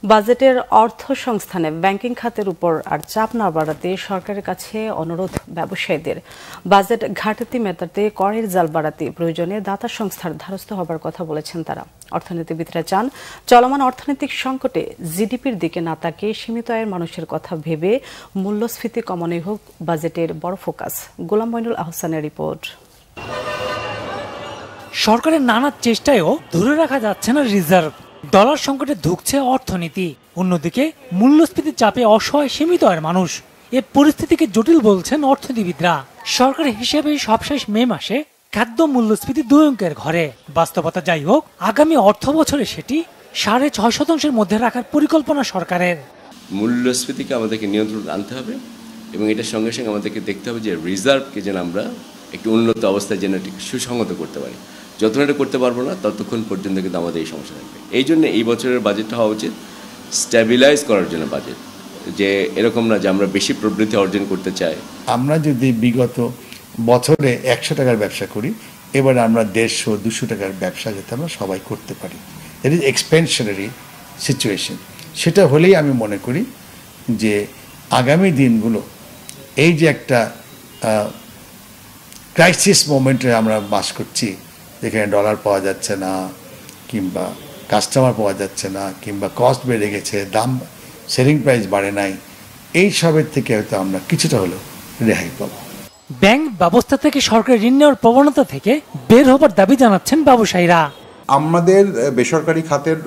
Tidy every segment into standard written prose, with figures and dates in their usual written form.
বাজেটের অর্থ সংস্থানে ব্যাংকিং খাতের উপর আর চাপ না বাড়াতে সরকারের কাছে অনুরোধ ব্যবসায়ীদের। বাজেট ঘাটতি মেটাতে করের জাল বাড়াতে প্রয়োজনে দাতা সংস্থার দ্বারস্থ হবার কথা বলেছেন তারা। অর্থনীতিবিদরা চান চলমান অর্থনৈতিক সংকটে জিডিপির দিকে না তাকিয়ে সীমিত আয়ের মানুষের কথা ভেবে মূল্যস্ফীতি কমানোই হোক বাজেটের বড় ফোকাস। গোলাম মঈনুল আহসানের রিপোর্ট। সরকারের নানা চেষ্টায়ও ধরে রাখা যাচ্ছে না রিজার্ভ। ডলার সংকটে ধুঁকছে অর্থনীতি, অন্যদিকে মূল্যস্ফীতির চাপে অসহায় সীমিত আয়ের মানুষ। এ পরিস্থিতিকে জটিল বলছেন অর্থনীতিবিদরা। সরকারের হিসেবে সবশেষ মে মাসে খাদ্য মূল্যস্ফীতি 2 অঙ্কের ঘরে। বাস্তবতা যাই হোক, আগামী অর্থ বছরে সেটি 6.5% মধ্যে রাখার পরিকল্পনা সরকারের। মূল্যস্ফীতিকে আমাদেরকে নিয়ন্ত্রণ আনতে হবে এবং এটার সঙ্গে সঙ্গে আমাদেরকে দেখতে হবে যে রিজার্ভকে যেন আমরা একটু উন্নত অবস্থায় যেন সুসংহত করতে পারি। যতক্ষণ এটা করতে পারবো না ততক্ষণ পর্যন্ত কিন্তু আমাদের এই সমস্যা থাকবে। এই জন্য এই বছরের বাজেটটা হওয়া উচিত স্ট্যাবিলাইজ করার জন্য বাজেট, যে এরকম না যে আমরা বেশি প্রবৃদ্ধি অর্জন করতে চাই। আমরা যদি বিগত বছরে 100 টাকার ব্যবসা করি, এবার আমরা 150-200 টাকার ব্যবসা যাতে আমরা সবাই করতে পারি। That is এক্সপেনশনারি situation. সেটা হলেই আমি মনে করি যে আগামী দিনগুলো এই যে একটা ক্রাইসিস মোমেন্টে আমরা বাস করছি, যেখানে ডলার পাওয়া যাচ্ছে না, কিংবা কাস্টমার পাওয়া যাচ্ছে না, কিংবা কস্ট বেড়ে গেছে, দাম সেলিং প্রাইস বাড়ে নাই, এই সবের থেকে হয়তো আমরা কিছুটা হলেও রেহাই পাবো। ব্যাংক ব্যবস্থা থেকে সরকার ঋণ নেওয়ার প্রবণতা থেকে বের হবার দাবি জানাচ্ছেন ব্যবসায়ীরা। আমাদের বেসরকারি খাতের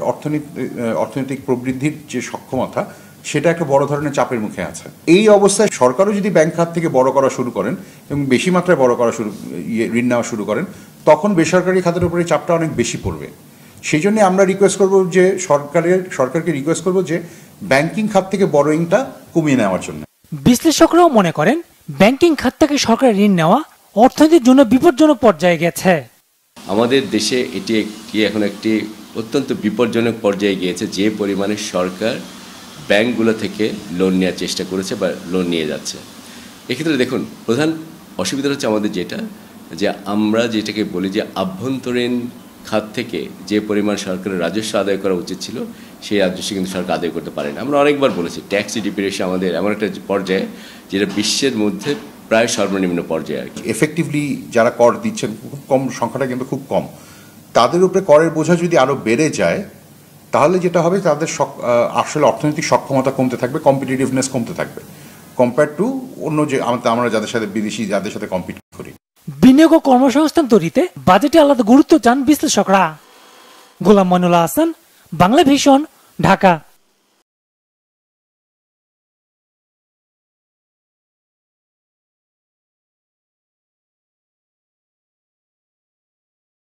অর্থনৈতিক প্রবৃদ্ধির যে সক্ষমতা, সেটা একটা বড় ধরনের চাপের মুখে আছে। এই অবস্থায় সরকারও যদি ব্যাংক খাত থেকে বড় করা শুরু করেন এবং বেশি মাত্রায় বড় করা ঋণ নেওয়া শুরু করেন, তখন বেসরকারি খাতের উপরে চাপটা অনেক বেশি পড়বে। সেই জন্য আমরা রিকোয়েস্ট করব যে সরকারকে রিকোয়েস্ট করব যে ব্যাংকিং খাত থেকে বড়োইংটা কমিয়ে নেওয়ার জন্য। বিশ্লেষকরাও মনে করেন ব্যাংকিং খাত থেকে সরকারের ঋণ নেওয়া অর্থনীতির জন্য বিপজ্জনক পর্যায়ে গেছে। আমাদের দেশে এটি এখন একটি অত্যন্ত বিপজ্জনক পর্যায়ে গিয়েছে, যে পরিমাণে সরকার ব্যাংকগুলো থেকে লোন নেওয়ার চেষ্টা করেছে বা লোন নিয়ে যাচ্ছে। এক্ষেত্রে দেখুন, প্রধান অসুবিধা হচ্ছে আমাদের যে আমরা যেটাকে বলি যে আভ্যন্তরীণ খাত থেকে যে পরিমাণ সরকারের রাজস্ব আদায় করা উচিত ছিল, সেই রাজস্ব কিন্তু সরকার আদায় করতে পারে না। আমরা অনেকবার বলেছি ট্যাক্স জিডিপি রেশিও আমাদের এমন একটা পর্যায়ে যেটা বিশ্বের মধ্যে প্রায় সর্বনিম্ন পর্যায়ে আর কি। এফেক্টিভলি যারা কর দিচ্ছেন খুব কম, সংখ্যাটা কিন্তু খুব কম। তাদের উপরে করের বোঝা যদি আরও বেড়ে যায়, তাহলে যেটা হবে তাদের আসলে অর্থনৈতিক সক্ষমতা কমতে থাকবে, কম্পিটিটিভনেস কমতে থাকবে কম্পেয়ার টু অন্য যে আমরা যাদের সাথে বিদেশি যাদের সাথে কম্পিট করি। বিনিয়োগ ও কর্মসংস্থান তৈরিতে বাজেটে আলাদা গুরুত্ব চান বিশ্লেষকরা। গোলাম মঈনুল আহসান, বাংলা ভিশন, ঢাকা।